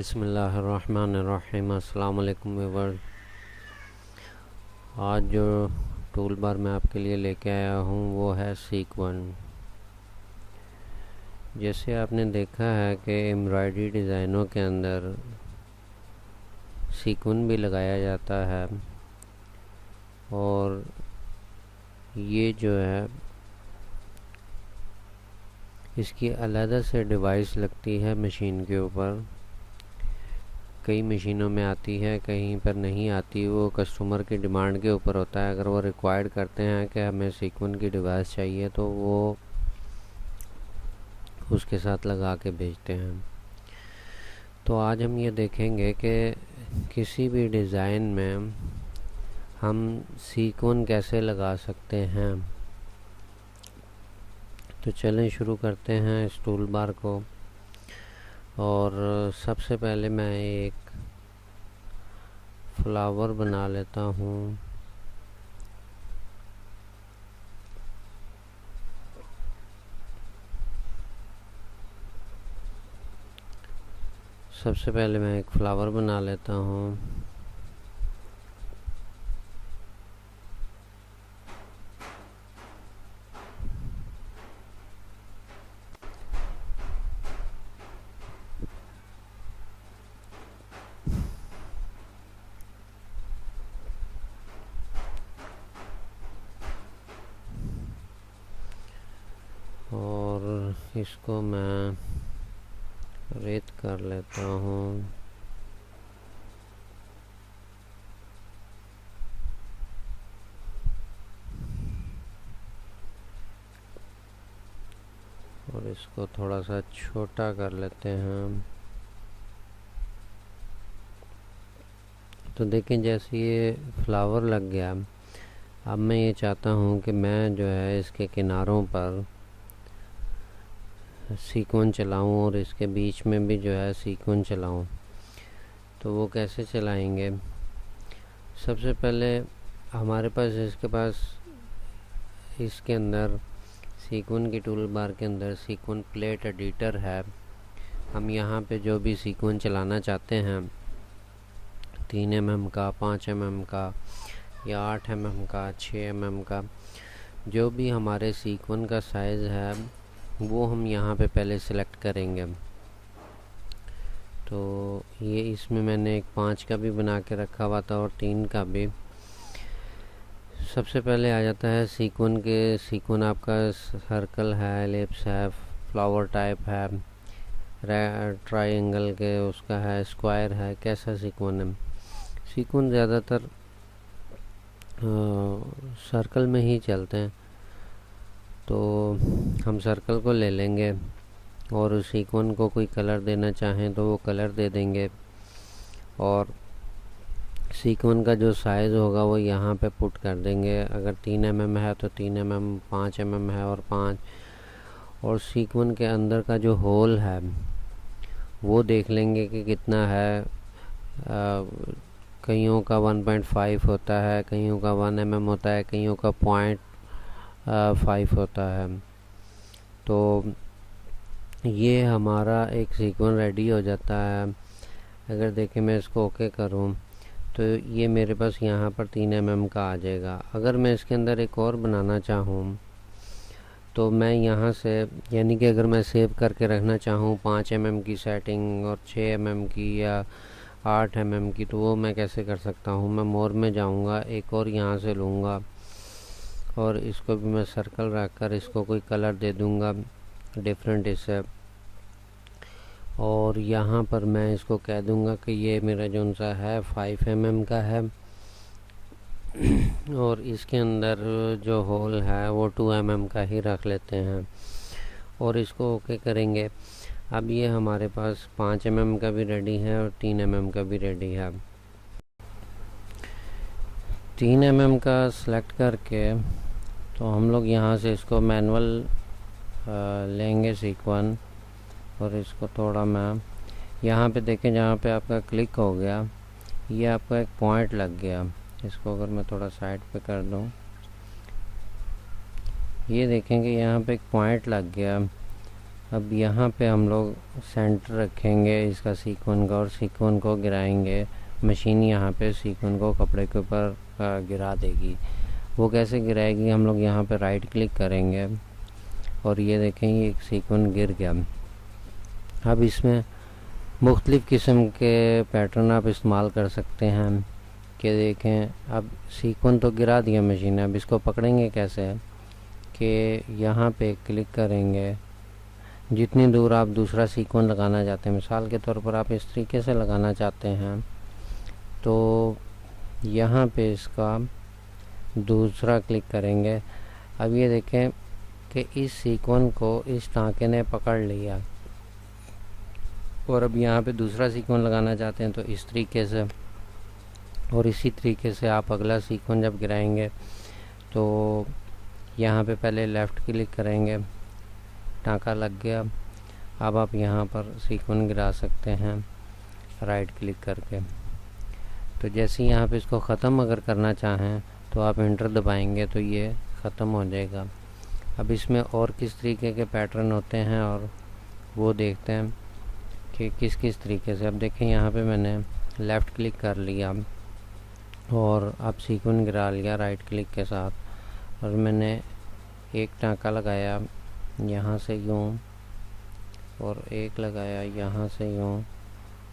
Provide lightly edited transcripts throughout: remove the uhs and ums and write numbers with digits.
बिस्मिल्लाहिर्रहमानिर्रहीम। अस्सलाम वालेकुम व्यूअर्स। आज जो टूल बार मैं आपके लिए लेके आया हूँ वो है सीक्वेंस। जैसे आपने देखा है कि एम्ब्रॉयडरी डिज़ाइनों के अंदर सीक्वेंस भी लगाया जाता है, और ये जो है इसकी अलग से डिवाइस लगती है मशीन के ऊपर। कई मशीनों में आती है, कहीं पर नहीं आती। वो कस्टमर की डिमांड के ऊपर होता है। अगर वो रिक्वायर्ड करते हैं कि हमें सीक्वेंस की डिवाइस चाहिए तो वो उसके साथ लगा के भेजते हैं। तो आज हम ये देखेंगे कि किसी भी डिज़ाइन में हम सीक्वेंस कैसे लगा सकते हैं। तो चलें शुरू करते हैं इस टूल बार को। और सबसे पहले मैं एक फ्लावर बना लेता हूँ। सबसे पहले मैं एक फ्लावर बना लेता हूँ। और इसको मैं रेत कर लेता हूँ। और इसको थोड़ा सा छोटा कर लेते हैं। तो देखें जैसे ये फ्लावर लग गया। अब मैं ये चाहता हूँ कि मैं जो है इसके किनारों पर सीक्वेंस चलाऊँ और इसके बीच में भी जो है सीक्वेंस चलाऊँ। तो वो कैसे चलाएंगे? सबसे पहले हमारे पास इसके अंदर सीक्वेंस की टूल बार के अंदर सीक्वेंस प्लेट एडिटर है। हम यहाँ पे जो भी सीक्वेंस चलाना चाहते हैं, 3 mm का, 5 mm का या 8 mm का, 6 mm का, जो भी हमारे सीक्वेंस का साइज़ है वो हम यहाँ पे पहले सिलेक्ट करेंगे। तो ये इसमें मैंने एक 5 का भी बना के रखा हुआ था और 3 का भी। सबसे पहले आ जाता है सीक्वेंस आपका सर्कल है, एलिप्स है, फ्लावर टाइप है, ट्रायंगल के उसका है, स्क्वायर है, कैसा सीक्वेंस है। सीक्वेंस ज़्यादातर सर्कल में ही चलते हैं, तो हम सर्कल को ले लेंगे और उस सीक्वेंस को कोई कलर देना चाहें तो वो कलर दे देंगे। और सीक्वेंस का जो साइज़ होगा वो यहाँ पे पुट कर देंगे। अगर 3 mm है तो 3 mm, 5 mm है और 5। और सीक्वेंस के अंदर का जो होल है वो देख लेंगे कि कितना है। कईयों का 1.5 होता है, कईयों का 1 mm होता है, कईयों का 0.5 होता है। तो ये हमारा एक सीक्वेंस रेडी हो जाता है। अगर देखें मैं इसको ओके करूँ तो ये मेरे पास यहाँ पर 3 mm का आ जाएगा। अगर मैं इसके अंदर एक और बनाना चाहूँ तो मैं यहाँ से, यानी कि अगर मैं सेव करके रखना चाहूँ 5 mm की सेटिंग और 6 mm की या 8 mm की, तो वो मैं कैसे कर सकता हूँ? मैं मोर में जाऊँगा, एक और यहाँ से लूँगा और इसको भी मैं सर्कल रख कर इसको कोई कलर दे दूँगा डिफरेंट इससे। और यहाँ पर मैं इसको कह दूँगा कि ये मेरा जो सा है 5 mm का है और इसके अंदर जो होल है वो 2 mm का ही रख लेते हैं और इसको ओके करेंगे। अब ये हमारे पास 5 mm का भी रेडी है और 3 mm का भी रेडी है। 3 mm का सेलेक्ट करके तो हम लोग यहाँ से इसको मैनुअल लेंगे सीक्वेंस, और इसको थोड़ा मैं यहाँ पे देखें जहाँ पे आपका क्लिक हो गया ये आपका एक पॉइंट लग गया। इसको अगर मैं थोड़ा साइड पे कर दूँ, ये देखेंगे यहाँ पे एक पॉइंट लग गया। अब यहाँ पे हम लोग सेंटर रखेंगे इसका सीक्वेंस का और सीक्वेंस को गिराएंगे। मशीन यहाँ पे सीक्वेंस को कपड़े के ऊपर गिरा देगी। वो कैसे गिराएगी, हम लोग यहाँ पे राइट क्लिक करेंगे और ये देखें ये एक सीक्वेंस गिर गया। अब इसमें मुख्तलिफ़ किस्म के पैटर्न आप इस्तेमाल कर सकते हैं कि देखें अब सीक्वेंस तो गिरा दिया मशीन ने। अब इसको पकड़ेंगे कैसे कि यहाँ पे क्लिक करेंगे, जितनी दूर आप दूसरा सीक्वेंस लगाना चाहते हैं, मिसाल के तौर पर आप इस तरीके से लगाना चाहते हैं तो यहाँ पे इसका दूसरा क्लिक करेंगे। अब ये देखें कि इस सीक्वेंस को इस टाँके ने पकड़ लिया और अब यहाँ पे दूसरा सीक्वेंस लगाना चाहते हैं तो इस तरीके से, और इसी तरीके से आप अगला सीक्वेंस जब गिराएंगे तो यहाँ पे पहले लेफ़्ट क्लिक करेंगे, टाँका लग गया। अब आप यहाँ पर सीक्वेंस गिरा सकते हैं राइट क्लिक करके। तो जैसे ही यहाँ पे इसको ख़त्म अगर करना चाहें तो आप एंटर दबाएंगे तो ये ख़त्म हो जाएगा। अब इसमें और किस तरीके के पैटर्न होते हैं और वो देखते हैं कि किस किस तरीके से। अब देखें यहाँ पे मैंने लेफ़्ट क्लिक कर लिया और अब सीक्वेंस गिरा लिया राइट क्लिक के साथ, और मैंने एक टाँका लगाया यहाँ से यूँ और एक लगाया यहाँ से यूँ,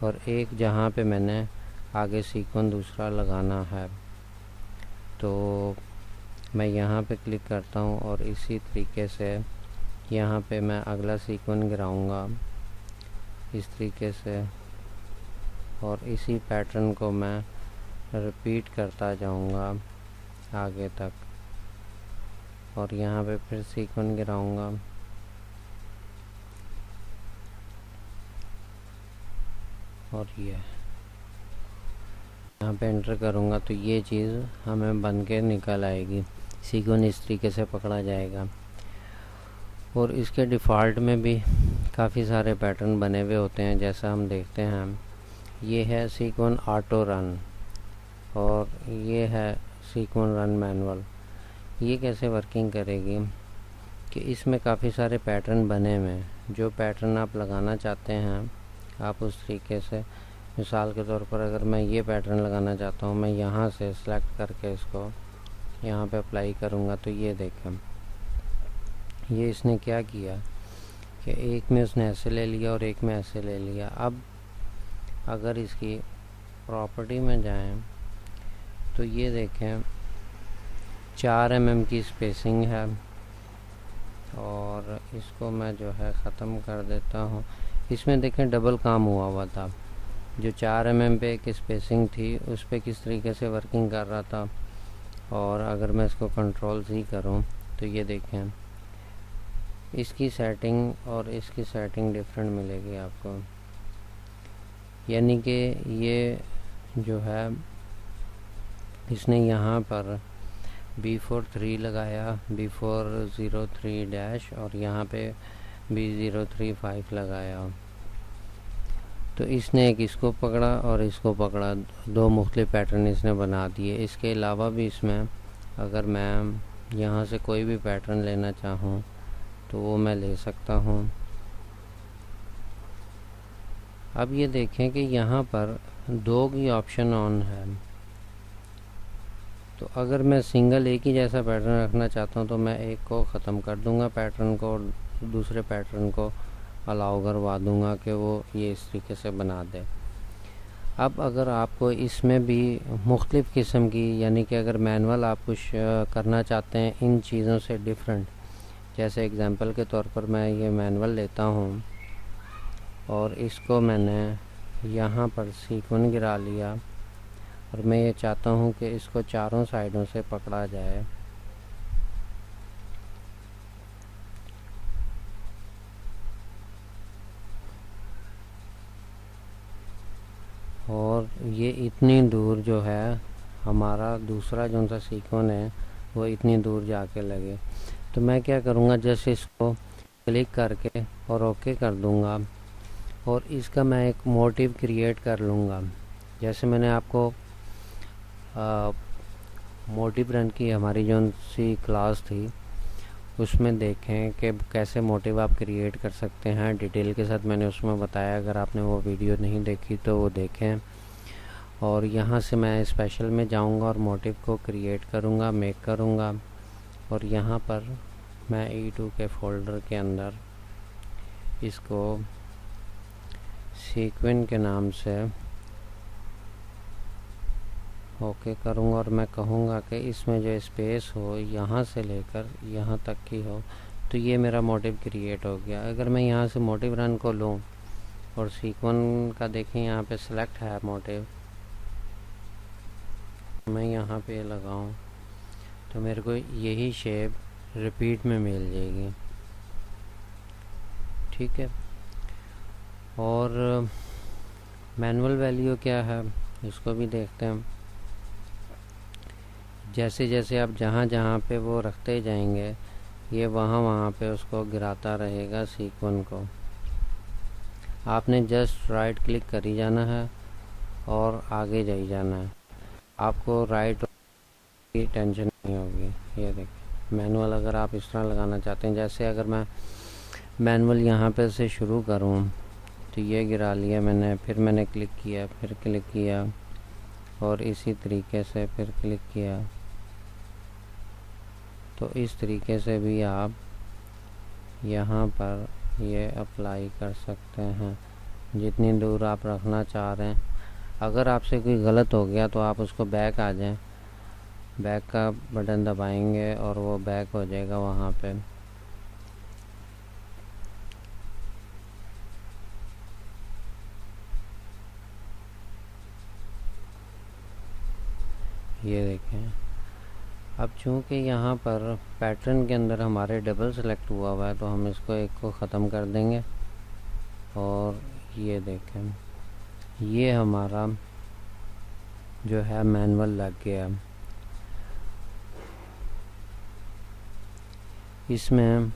और एक जहाँ पे मैंने आगे सीक्वेंस दूसरा लगाना है तो मैं यहाँ पे क्लिक करता हूँ और इसी तरीके से यहाँ पे मैं अगला सीक्वेंस गिराऊँगा इस तरीके से, और इसी पैटर्न को मैं रिपीट करता जाऊँगा आगे तक, और यहाँ पे फिर सीक्वेंस गिराऊँगा। और ये यहाँ पे एंटर करूँगा तो ये चीज़ हमें बन के निकल आएगी, सीक्वेंस इस तरीके से पकड़ा जाएगा। और इसके डिफ़ॉल्ट में भी काफ़ी सारे पैटर्न बने हुए होते हैं, जैसा हम देखते हैं ये है सीक्वेंस ऑटो रन और ये है सीक्वेंस रन मैनुअल। ये कैसे वर्किंग करेगी कि इसमें काफ़ी सारे पैटर्न बने हुए हैं, जो पैटर्न आप लगाना चाहते हैं आप उस तरीके से, मिसाल के तौर पर अगर मैं ये पैटर्न लगाना चाहता हूँ, मैं यहाँ से सेलेक्ट करके इसको यहाँ पे अप्लाई करूँगा तो ये देखें ये इसने क्या किया कि एक में उसने ऐसे ले लिया और एक में ऐसे ले लिया। अब अगर इसकी प्रॉपर्टी में जाएं तो ये देखें 4 mm की स्पेसिंग है, और इसको मैं जो है ख़त्म कर देता हूँ। इसमें देखें डबल काम हुआ था, जो 4 mm पे एक स्पेसिंग थी उस पर किस तरीके से वर्किंग कर रहा था, और अगर मैं इसको कंट्रोल C करूँ तो ये देखें इसकी सेटिंग और इसकी सेटिंग डिफरेंट मिलेगी आपको। यानी कि ये जो है इसने यहाँ पर B4 3 लगाया, B4 03 डैश, और यहाँ पे B035 लगाया। तो इसने एक इसको पकड़ा और इसको पकड़ा, दो मुख्तलिफ पैटर्न इसने बना दिए। इसके अलावा भी इसमें अगर मैं यहाँ से कोई भी पैटर्न लेना चाहूँ तो वो मैं ले सकता हूँ। अब ये देखें कि यहाँ पर 2 की ऑप्शन ऑन है, तो अगर मैं सिंगल एक ही जैसा पैटर्न रखना चाहता हूँ तो मैं एक को ख़त्म कर दूँगा पैटर्न को, और दूसरे पैटर्न को अलाउ करवा दूँगा कि वो ये इस तरीके से बना दे। अब अगर आपको इसमें भी मुख्तलिफ़ किस्म की, यानी कि अगर मैनुअल आप कुछ करना चाहते हैं इन चीज़ों से डिफरेंट, जैसे एग्जांपल के तौर पर मैं ये मैनुअल लेता हूँ और इसको मैंने यहाँ पर सीक्वेंस गिरा लिया, और मैं ये चाहता हूँ कि इसको चारों साइडों से पकड़ा जाए। और ये इतनी दूर जो है हमारा दूसरा जो सा सीक्वेंस है वो इतनी दूर जाके लगे। तो मैं क्या करूँगा, जैसे इसको क्लिक करके और ओके कर दूँगा, और इसका मैं एक मोटिव क्रिएट कर लूँगा। जैसे मैंने आपको मोटिव रन की हमारी जो सी क्लास थी उसमें देखें कि कैसे मोटिव आप क्रिएट कर सकते हैं। डिटेल के साथ मैंने उसमें बताया, अगर आपने वो वीडियो नहीं देखी तो वो देखें। और यहाँ से मैं स्पेशल में जाऊँगा और मोटिव को क्रिएट करूँगा, मेक करूँगा। और यहाँ पर मैं E2 के फोल्डर के अंदर इसको सीक्वेंस के नाम से ओके करूँगा और मैं कहूँगा कि इसमें जो स्पेस हो यहाँ से लेकर यहाँ तक की हो, तो ये मेरा मोटिव क्रिएट हो गया। अगर मैं यहाँ से मोटिव रन को लूँ और सीक्वेंस का देखें, यहाँ पे सिलेक्ट है मोटिव, मैं यहाँ पे लगाऊँ तो मेरे को यही शेप रिपीट में मिल जाएगी। ठीक है। और मैनुअल वैल्यू क्या है इसको भी देखते हैं। जैसे जैसे आप जहाँ जहाँ पे वो रखते जाएंगे, ये वहाँ पे उसको गिराता रहेगा सीक्वेंस को। आपने जस्ट राइट क्लिक कर ही जाना है और आगे जाई जाना है, आपको राइट की टेंशन नहीं होगी। ये देखिए मैनुअल अगर आप इस तरह लगाना चाहते हैं, जैसे अगर मैं मैनुअल यहाँ पे से शुरू करूँ तो ये गिरा लिया मैंने, फिर मैंने क्लिक किया, फिर क्लिक किया और इसी तरीके से फिर क्लिक किया। तो इस तरीके से भी आप यहाँ पर ये अप्लाई कर सकते हैं, जितनी दूर आप रखना चाह रहे हैं। अगर आपसे कोई गलत हो गया तो आप उसको बैक आ जाएं, बैक का बटन दबाएंगे और वो बैक हो जाएगा वहाँ पे। ये देखें, अब चूँकि यहाँ पर पैटर्न के अंदर हमारे डबल सेलेक्ट हुआ है तो हम इसको एक को ख़त्म कर देंगे। और ये देखें, ये हमारा जो है मैनुअल लग गया। इसमें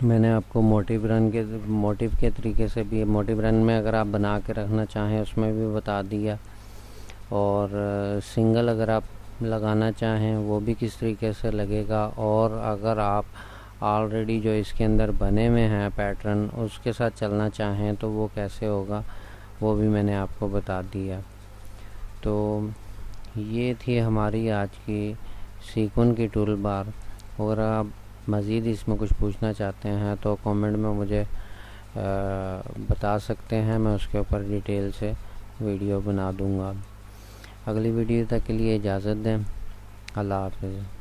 मैंने आपको मोटिव के तरीके से भी, मोटिव रन में अगर आप बना के रखना चाहें उसमें भी बता दिया। और सिंगल अगर आप लगाना चाहें वो भी किस तरीके से लगेगा। और अगर आप ऑलरेडी जो इसके अंदर बने हुए हैं पैटर्न उसके साथ चलना चाहें तो वो कैसे होगा, वो भी मैंने आपको बता दिया। तो ये थी हमारी आज की सीक्वेंस की टूल बार। और आप मज़ीद इसमें कुछ पूछना चाहते हैं तो कमेंट में मुझे बता सकते हैं, मैं उसके ऊपर डिटेल से वीडियो बना दूंगा। अगली वीडियो तक के लिए इजाज़त दें। अल्लाह हाफ़िज़।